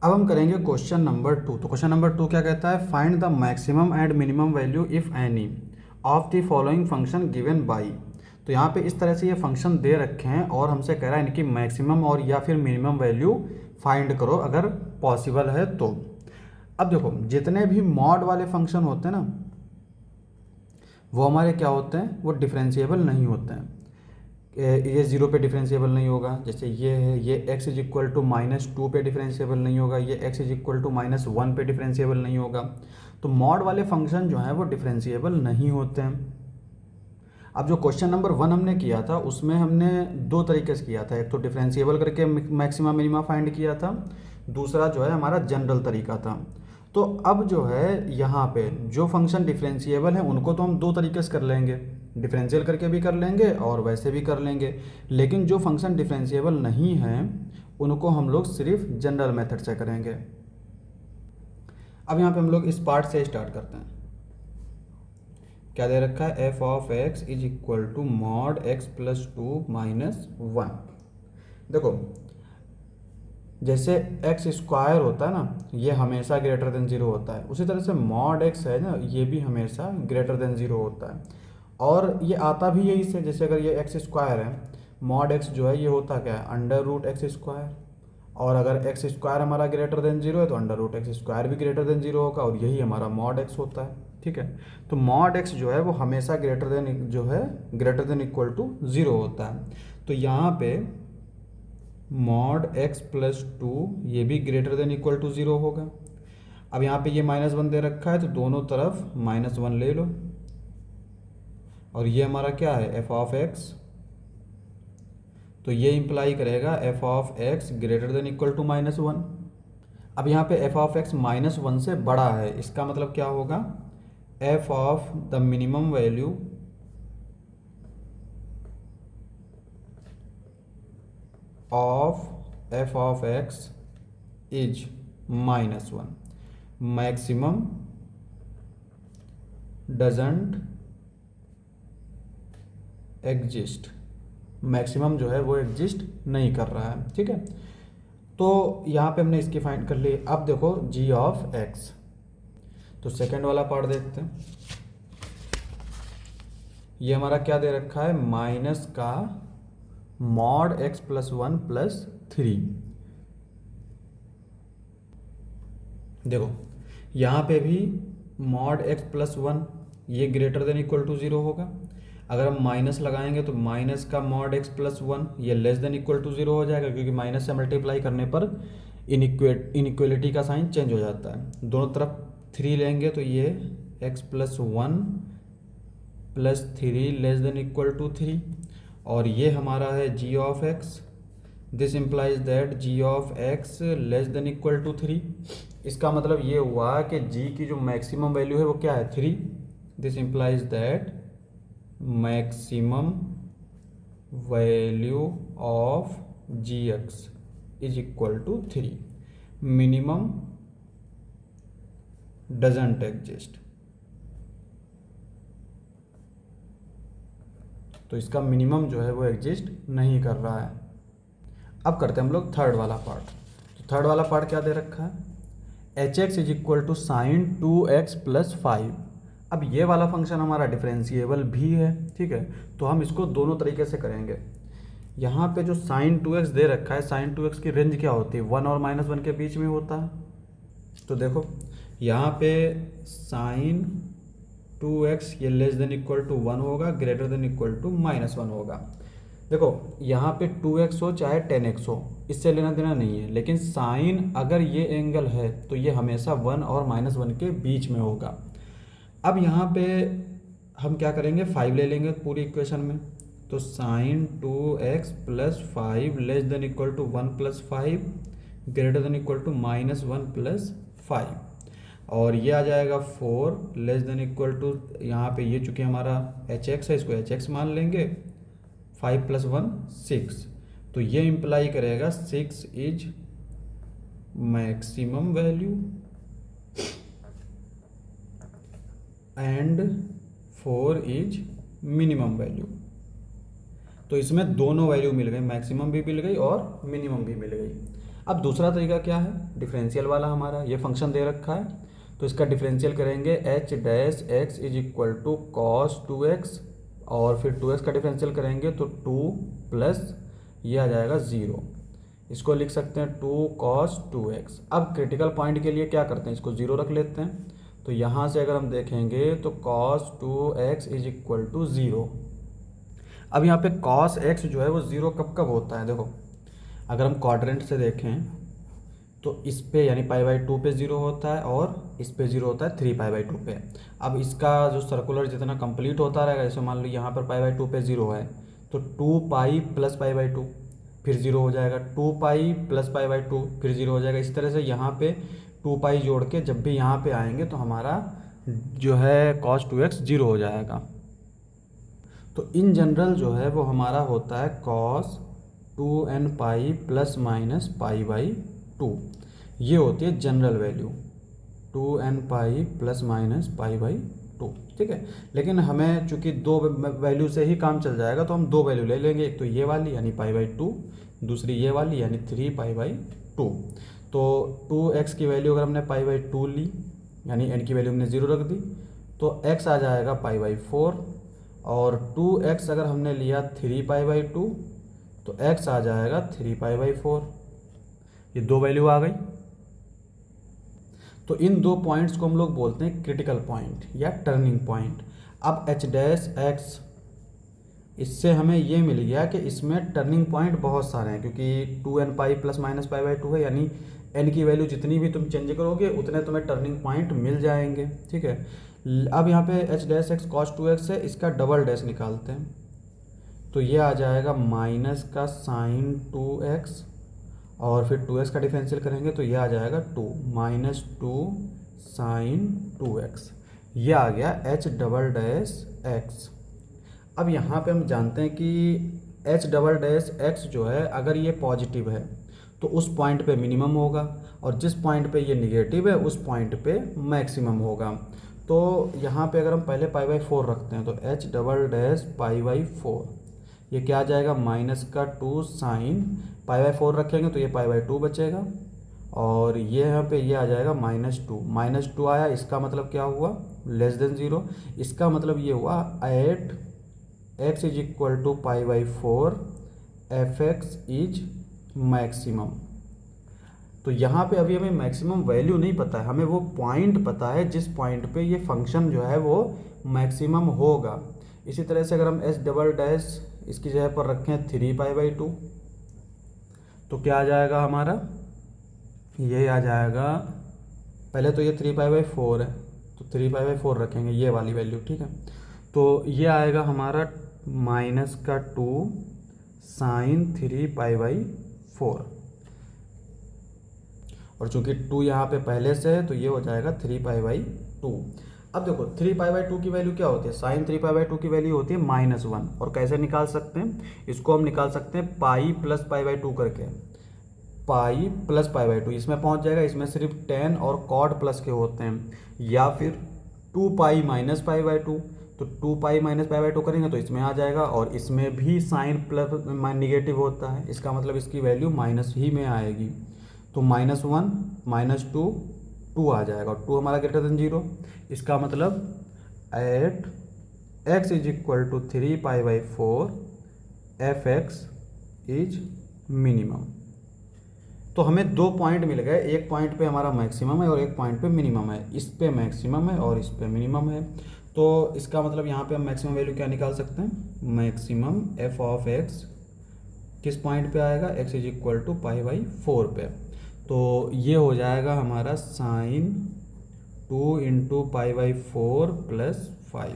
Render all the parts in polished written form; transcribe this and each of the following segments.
अब हम करेंगे क्वेश्चन नंबर 2। तो क्वेश्चन नंबर 2 क्या कहता है, find the maximum and minimum value if any of the following function given by. तो यहाँ पे इस तरह से ये फंक्शन दे रखे हैं और हमसे कह रहा है इनकी मैक्सिमम और या फिर मिनिमम वैल्यू फाइंड करो अगर पॉसिबल है तो। अब देखो जितने भी मॉड वाले फंक्शन होते हैं ना, वो हमारे क्या होते हैं, वो डिफरेंशिएबल नहीं होते हैं। ये ज़ीरो पे डिफरेंशिएबल नहीं होगा, जैसे ये है, ये x इज इक्वल टू -2 पे डिफरेंशिएबल नहीं होगा, ये x इज इक्वल टू -1 पे डिफरेंशिएबल नहीं होगा। तो मॉड वाले फंक्शन जो हैं वो डिफरेंशिएबल नहीं होते हैं। अब जो क्वेश्चन नंबर 1 हमने किया था उसमें हमने दो तरीके से किया था, एक तो डिफरेंशिएबल करके मैक्सिमा मिनिमा फाइंड किया था, दूसरा जो है हमारा जनरल तरीका था। तो अब जो है यहाँ पे जो फंक्शन डिफरेंशिएबल है उनको तो हम दो तरीके से कर लेंगे, डिफरेंशियल करके भी कर लेंगे और वैसे भी कर लेंगे। लेकिन जो फंक्शन डिफरेंशिएबल नहीं है उनको हम लोग सिर्फ जनरल मेथड से करेंगे। अब यहाँ पे हम लोग इस पार्ट से स्टार्ट करते हैं। क्या दे रखा है, F of X is equal to mod X plus 2 minus 1। देखो जैसे एक्स स्क्वायर होता है ना, ये हमेशा ग्रेटर देन ज़ीरो होता है, उसी तरह से मॉड एक्स है ना, ये भी हमेशा ग्रेटर देन ज़ीरो होता है। और ये आता भी यही से, जैसे अगर ये एक्स स्क्वायर है, मॉड एक्स जो है ये होता क्या है, अंडर रूट एक्स स्क्वायर। और अगर एक्स स्क्वायर हमारा ग्रेटर देन जीरो है तो अंडर रूट एक्स स्क्वायर भी ग्रेटर देन जीरो होगा, और यही हमारा मॉड एक्स होता है। ठीक है, तो मॉड एक्स जो है वो हमेशा ग्रेटर देन जो है greater than equal to zero होता है। तो यहाँ पे मॉड एक्स प्लस 2 ये भी greater than equal to zero होगा। अब यहाँ पे ये -1 दे रखा है तो दोनों तरफ -1 ले लो, और ये हमारा क्या है, एफ ऑफ एक्स। तो ये इंप्लाई करेगा F of X greater than equal to -1। अब यहाँ पे एफ ऑफ एक्स -1 से बड़ा है, इसका मतलब क्या होगा, F of the minimum value of F of X is -1, maximum doesn't exist. Maximum जो है वो एग्जिस्ट नहीं कर रहा है। ठीक है, तो यहाँ पे हमने इसकी फाइंड कर ली। अब देखो जी ऑफ एक्स, तो सेकंड वाला पार्ट देखते हैं। ये हमारा क्या दे रखा है, माइनस का मॉड एक्स प्लस 1 प्लस 3। देखो यहाँ पे भी मॉड एक्स प्लस 1 ये greater than equal to zero होगा। अगर हम माइनस लगाएंगे तो माइनस का मॉड एक्स प्लस 1 ये less than equal to zero हो जाएगा, क्योंकि माइनस से मल्टीप्लाई करने पर इनइक्वलिटी का साइन चेंज हो जाता है। दोनों तरफ 3 लेंगे तो ये X plus 1 plus 3 less than equal to 3, और ये हमारा है G of X. This implies that G of X less than equal to 3। इसका मतलब ये हुआ कि जी की जो मैक्सिमम वैल्यू है वो क्या है, 3। This implies that maximum value of G X is equal to 3, minimum doesn't exist. तो इसका मिनिमम जो है वो एग्जिस्ट नहीं कर रहा है। अब करते हैं हम लोग थर्ड वाला पार्ट। तो थर्ड वाला पार्ट क्या दे रखा है, H X is equal to sine 2x plus 5। अब ये वाला फंक्शन हमारा डिफरेंशिएबल भी है। ठीक है, तो हम इसको दोनों तरीके से करेंगे। यहाँ पे जो साइन 2x दे रखा है, साइन 2x की रेंज क्या होती है, 1 और -1 के बीच में होता है। तो देखो यहाँ पे साइन 2x ये लेस देन इक्वल टू 1 होगा, ग्रेटर देन इक्वल टू -1 होगा। देखो यहाँ पे 2x हो चाहे 10x हो, इससे लेना देना नहीं है, लेकिन साइन अगर ये एंगल है तो ये हमेशा 1 और -1 के बीच में होगा। अब यहाँ पे हम क्या करेंगे, 5 ले लेंगे पूरी इक्वेशन में। तो sine 2x plus 5 less than equal to 1 plus 5 greater than equal to -1 plus 5, और ये आ जाएगा 4 लेस देन इक्वल टू, यहाँ पे ये चूँकि हमारा एच एक्स है इसको एच एक्स मान लेंगे, 5 प्लस 1 6। तो ये इम्प्लाई करेगा 6 is maximum value and 4 is minimum value. तो इसमें दोनों वैल्यू मिल गई, मैक्सिमम भी मिल गई और मिनिमम भी मिल गई। अब दूसरा तरीका क्या है, डिफरेंशियल वाला हमारा ये फंक्शन दे रखा है, तो इसका डिफरेंशियल करेंगे H dash X is equal to cos 2x, और फिर 2x का डिफरेंशियल करेंगे तो 2 प्लस ये आ जाएगा 0, इसको लिख सकते हैं 2 cos 2x। अब क्रिटिकल पॉइंट के लिए क्या करते हैं, इसको 0 रख लेते हैं, तो यहाँ से अगर हम देखेंगे तो cos 2x is equal to 0। अब यहाँ पे cos x जो है वो 0 कब कब होता है, देखो अगर हम क्वाड्रेंट से देखें तो इस पे यानी π/2 पे 0 होता है और इस पे 0 होता है 3π/2 पे। अब इसका जो सर्कुलर जितना कंप्लीट होता रहेगा, जैसे मान लो यहाँ पर π/2 पे 0 है तो 2π प्लस π/2 फिर 0 हो जाएगा, 2π प्लस π/2 फिर 0 हो जाएगा। इस तरह से यहाँ पे 2π जोड़ के जब भी यहाँ पे आएंगे तो हमारा जो है cos 2x 0 हो जाएगा। तो इन जनरल जो है वो हमारा होता है cos 2nπ प्लस माइनस π/2, ये होती है general value 2nπ plus minus π/2, ठीक है। लेकिन हमें चूंकि दो वैल्यू से ही काम चल जाएगा तो हम दो वैल्यू ले लेंगे, एक तो ये वाली यानी π/2, दूसरी ये वाली यानी 3π/2। तो 2x की वैल्यू अगर हमने π/2 ली यानी n की वैल्यू हमने 0 रख दी तो x आ जाएगा π/4, और 2x अगर हमने लिया 3π/2 तो x आ जाएगा 3π/4। ये दो वैल्यू आ गई। तो इन दो पॉइंट्स को हम लोग बोलते हैं क्रिटिकल पॉइंट या टर्निंग पॉइंट। अब h डैश x, इससे हमें ये मिल गया कि इसमें टर्निंग पॉइंट बहुत सारे हैं, क्योंकि 2nπ प्लस माइनस π/2 है, यानी n की वैल्यू जितनी भी तुम चेंज करोगे उतने तुम्हें टर्निंग पॉइंट मिल जाएंगे, ठीक है। अब यहाँ पे h dash x cos 2x है, इसका डबल डैश निकालते हैं तो ये आ जाएगा माइनस का साइन 2x, और फिर 2x का डिफरेंशियल करेंगे तो ये आ जाएगा 2 माइनस 2 साइन 2x, ये आ गया h डबल डैश x। अब यहाँ पे हम जानते हैं कि h डबल डैश x जो है अगर ये पॉजिटिव है तो उस पॉइंट पे मिनिमम होगा, और जिस पॉइंट पे ये निगेटिव है उस पॉइंट पे मैक्सिमम होगा। तो यहाँ पे अगर हम पहले π/4 रखते हैं तो h डबल डैश π/4, ये क्या आ जाएगा माइनस का 2 साइन, π/4 रखेंगे तो ये π/2 बचेगा, और ये यहाँ पे ये आ जाएगा -2 आया, इसका मतलब क्या हुआ लेस देन 0, इसका मतलब ये हुआ at x is equal to π/4 fx is maximum. तो यहाँ पे अभी हमें मैक्सिमम वैल्यू नहीं पता है, हमें वो पॉइंट पता है जिस पॉइंट पे ये फंक्शन जो है वो मैक्सिमम होगा। इसी तरह से अगर हम h डबल डैश इसकी जगह पर रखें 3π/2 तो क्या आ जाएगा हमारा, ये आ जाएगा, पहले तो ये 3π/4 है तो 3π/4 रखेंगे ये वाली वैल्यू, ठीक है। तो ये आएगा हमारा माइनस का 2 साइन 3π/4, और चूंकि 2 यहाँ पे पहले से है तो ये हो जाएगा 3π/2। अब देखो 3π/2 की वैल्यू क्या होती है, साइन 3π/2 की वैल्यू होती है -1, और कैसे निकाल सकते हैं, इसको हम निकाल सकते हैं पाई प्लस π/2 करके, पाई प्लस π/2 इसमें पहुंच जाएगा, इसमें सिर्फ tan और कॉड प्लस के होते हैं, या फिर 2π माइनस π/2, तो 2π माइनस π/2 करेंगे तो इसमें आ जाएगा, और इसमें भी साइन प्लस निगेटिव होता है, इसका मतलब इसकी वैल्यू माइनस ही में आएगी, तो -1 -2 2 आ जाएगा, और 2 हमारा ग्रेटर देन 0, इसका मतलब at x is equal to 3π/4 fx is minimum. तो हमें दो पॉइंट मिल गए, एक पॉइंट पे हमारा मैक्सिमम है और एक पॉइंट पे मिनिमम है, इस पे मैक्सिमम है और इस पे मिनिमम है। तो इसका मतलब यहाँ पे हम मैक्सिमम वैल्यू क्या निकाल सकते हैं, मैक्सिमम f ऑफ x किस पॉइंट पे आएगा, x इज इक्वल टू π/4 पे, तो ये हो जाएगा हमारा साइन 2 इंटू π/4 प्लस 5,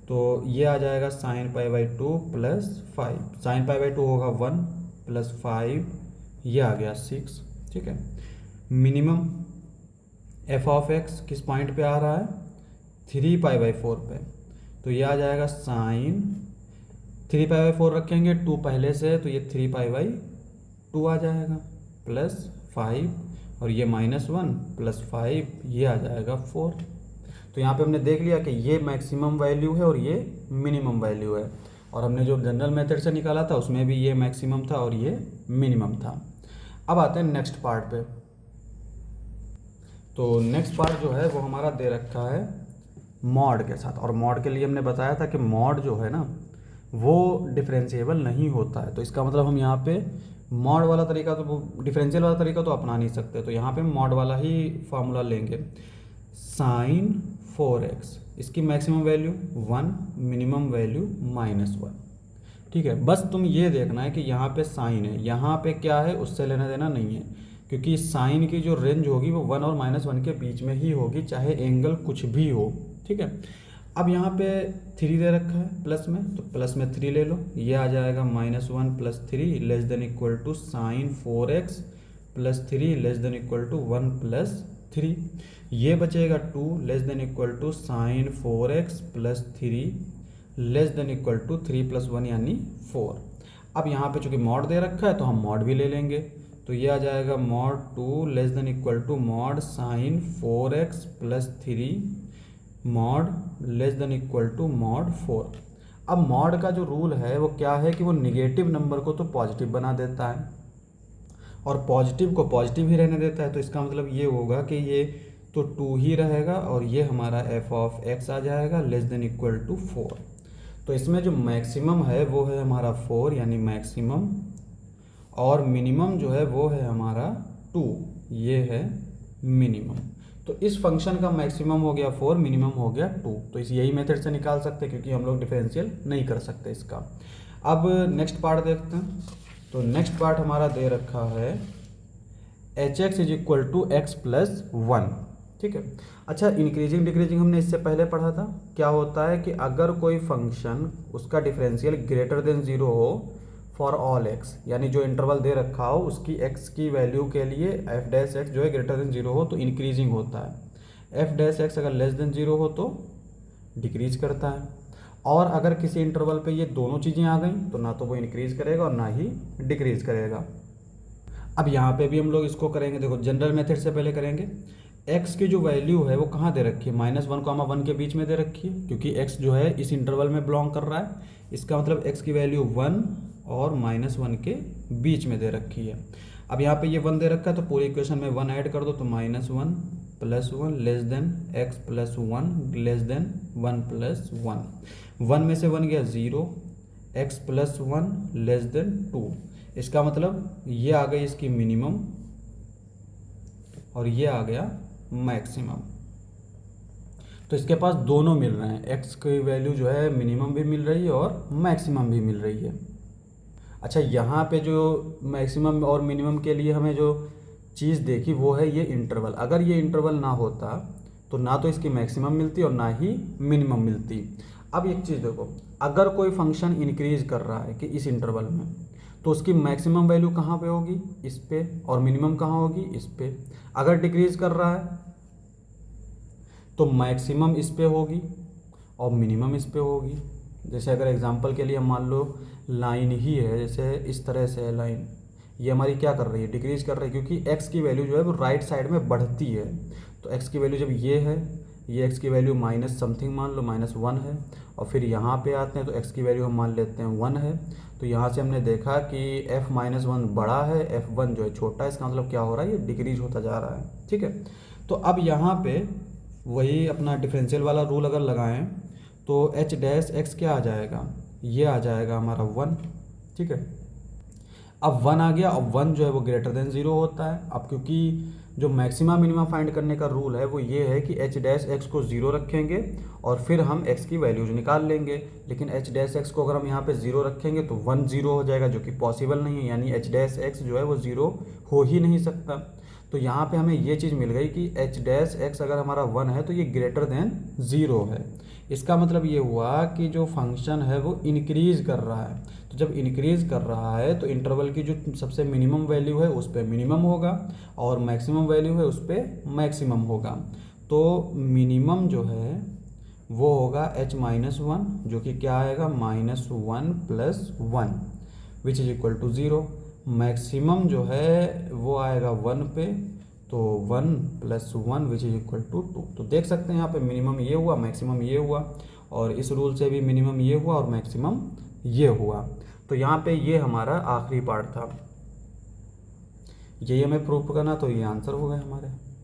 तो ये आ जाएगा साइन π/2 प्लस 5, साइन π/2 होगा 1 प्लस 5, ये आ गया 6, ठीक है। मिनिमम f ऑफ x किस पॉइंट पे आ रहा है, 3π/4 पे, तो ये आ जाएगा साइन 3π/4 रखेंगे, 2 पहले से है तो ये 3π/2 आ जाएगा प्लस 5, और ये -1 प्लस 5, ये आ जाएगा 4। तो यहाँ पे हमने देख लिया कि ये मैक्सिमम वैल्यू है और ये मिनिमम वैल्यू है, और हमने जो जनरल मेथड से निकाला था उसमें भी ये मैक्सिमम था और ये मिनिमम था। अब आते हैं नेक्स्ट पार्ट पे। तो नेक्स्ट पार्ट जो है वो हमारा दे रखा है मॉड के साथ, और मॉड के लिए हमने बताया था कि मॉड जो है ना वो डिफरेंशिएबल नहीं होता है। तो इसका मतलब हम यहाँ पे मॉड वाला तरीका, तो वो डिफरेंशियल वाला तरीका तो अपना नहीं सकते, तो यहाँ पे मॉड वाला ही फार्मूला लेंगे। साइन 4x, इसकी मैक्सिमम वैल्यू 1, मिनिमम वैल्यू -1। ठीक है, बस तुम ये देखना है कि यहाँ पे साइन है, यहाँ पे क्या है उससे लेना देना नहीं है, क्योंकि साइन की जो रेंज होगी वो 1 और -1 के बीच में ही होगी, चाहे एंगल कुछ भी हो। ठीक है, अब यहाँ पे 3 दे रखा है प्लस में, तो प्लस में 3 ले लो, ये आ जाएगा -1 + 3 less than equal to sine 4x + 3 less than equal to 1 + 3। ये बचेगा 2 less than equal to sine 4x + 3 less than equal to 3 + 1 यानी 4। अब यहाँ पे चूंकि मॉड दे रखा है तो हम मॉड भी ले लेंगे, तो ये आ जाएगा mod 2 less than equal to mod sine 4x + 3 mod less than equal to mod 4। अब मॉड का जो रूल है वो क्या है कि वो निगेटिव नंबर को तो पॉजिटिव बना देता है और पॉजिटिव को पॉजिटिव ही रहने देता है। तो इसका मतलब ये होगा कि ये तो 2 ही रहेगा और ये हमारा f(x) आ जाएगा लेस देन इक्वल टू 4। तो इसमें जो मैक्सिमम है वो है हमारा 4 यानी मैक्सिमम, और मिनिमम जो है वो है हमारा 2, ये है मिनिमम। तो इस फंक्शन का मैक्सिमम हो गया 4, मिनिमम हो गया 2। तो इस यही मेथड से निकाल सकते हैं क्योंकि हम लोग डिफरेंशियल नहीं कर सकते इसका। अब नेक्स्ट पार्ट देखते हैं। तो नेक्स्ट पार्ट हमारा दे रखा है hx = x + 1। ठीक है, अच्छा इंक्रीजिंग डिक्रीजिंग हमने इससे पहले पढ़ा था। क्या होता है कि अगर कोई फंक्शन उसका डिफरेंशियल ग्रेटर देन 0 हो फॉर ऑल x, यानी जो इंटरवल दे रखा हो उसकी x की वैल्यू के लिए f' जो है ग्रेटर देन 0 हो तो इंक्रीजिंग होता है, f' अगर लेस देन 0 हो तो डिक्रीज करता है। और अगर किसी इंटरवल पे ये दोनों चीज़ें आ गई तो ना तो वो इंक्रीज करेगा और ना ही डिक्रीज करेगा। अब यहाँ पे भी हम लोग इसको करेंगे, देखो जनरल मेथड से पहले करेंगे। x की जो वैल्यू है वो कहाँ दे रखी है, -1, 1 के बीच में दे रखी है, क्योंकि x जो है इस इंटरवल में बिलोंग कर रहा है। इसका मतलब x की वैल्यू 1 और -1 के बीच में दे रखी है। अब यहाँ पे ये 1 दे रखा है तो पूरी इक्वेशन में 1 ऐड कर दो, तो -1 + 1 less than x + 1 less than 1 + 1। 1 में से 1 गया 0, x + 1 लेस देन 2। इसका मतलब ये आ गई इसकी मिनिमम और ये आ गया मैक्सिमम। तो इसके पास दोनों मिल रहे हैं, x की वैल्यू जो है मिनिमम भी मिल रही है और मैक्सिमम भी मिल रही है। अच्छा, यहाँ पे जो मैक्सिमम और मिनिमम के लिए हमें जो चीज़ देखी वो है ये इंटरवल। अगर ये इंटरवल ना होता तो ना तो इसकी मैक्सिमम मिलती और ना ही मिनिमम मिलती। अब एक चीज़ देखो, अगर कोई फंक्शन इंक्रीज कर रहा है कि इस इंटरवल में, तो उसकी मैक्सिमम वैल्यू कहाँ पे होगी, इस पे, और मिनिमम कहाँ होगी, इस पे। अगर डिक्रीज कर रहा है तो मैक्सिमम इस पे होगी और मिनिमम इस पे होगी। जैसे अगर एग्जांपल के लिए हम मान लो लाइन ही है, जैसे इस तरह से है लाइन, ये हमारी क्या कर रही है, डिक्रीज कर रही है, क्योंकि x की वैल्यू जो है वो राइट साइड में बढ़ती है। तो x की वैल्यू जब ये है, ये x की वैल्यू माइनस समथिंग मान लो -1 है, और फिर यहाँ पे आते हैं तो x की वैल्यू हम मान लेते हैं 1 है। तो यहाँ से हमने देखा कि f-1 बड़ा है, f1 जो है छोटा है, इसका मतलब क्या हो रहा है, ये डिक्रीज होता जा रहा है। ठीक है, तो अब यहाँ पे वही अपना डिफरेंशियल वाला रूल अगर लगाएं तो h' क्या आ जाएगा, ये आ जाएगा हमारा 1। ठीक है, अब 1 आ गया, अब 1 जो है वो ग्रेटर देन 0 होता है। अब क्योंकि जो मैक्सिमम मिनिमम फाइंड करने का रूल है वो ये है कि h' को 0 रखेंगे और फिर हम x की वैल्यूज निकाल लेंगे। लेकिन h' को अगर हम यहाँ पे 0 रखेंगे तो 1 0 हो जाएगा, जो कि पॉसिबल नहीं है, यानी h' जो है वो 0 हो ही नहीं सकता। तो यहाँ पे हमें ये चीज़ मिल गई कि h' अगर हमारा 1 है तो ये ग्रेटर देन 0 है। इसका मतलब ये हुआ कि जो फंक्शन है वो इंक्रीज कर रहा है। तो जब इंक्रीज कर रहा है तो इंटरवल की जो सबसे मिनिमम वैल्यू है उस पर मिनिमम होगा और मैक्सिमम वैल्यू है उस पर मैक्सिमम होगा। तो मिनिमम जो है वो होगा h-1, जो कि क्या आएगा, -1 + 1 which is equal to 0। Maximum जो है वो आएगा 1 पे, तो 1 + 1 विच इज इक्वल टू 2। तो देख सकते हैं यहाँ पे मिनिमम ये हुआ, मैक्सिमम ये हुआ, और इस रूल से भी मिनिमम ये हुआ और मैक्सिमम ये हुआ। तो यहाँ पे ये हमारा आखिरी पार्ट था। यही हमें प्रूफ करना, तो ये आंसर हो गए हमारे।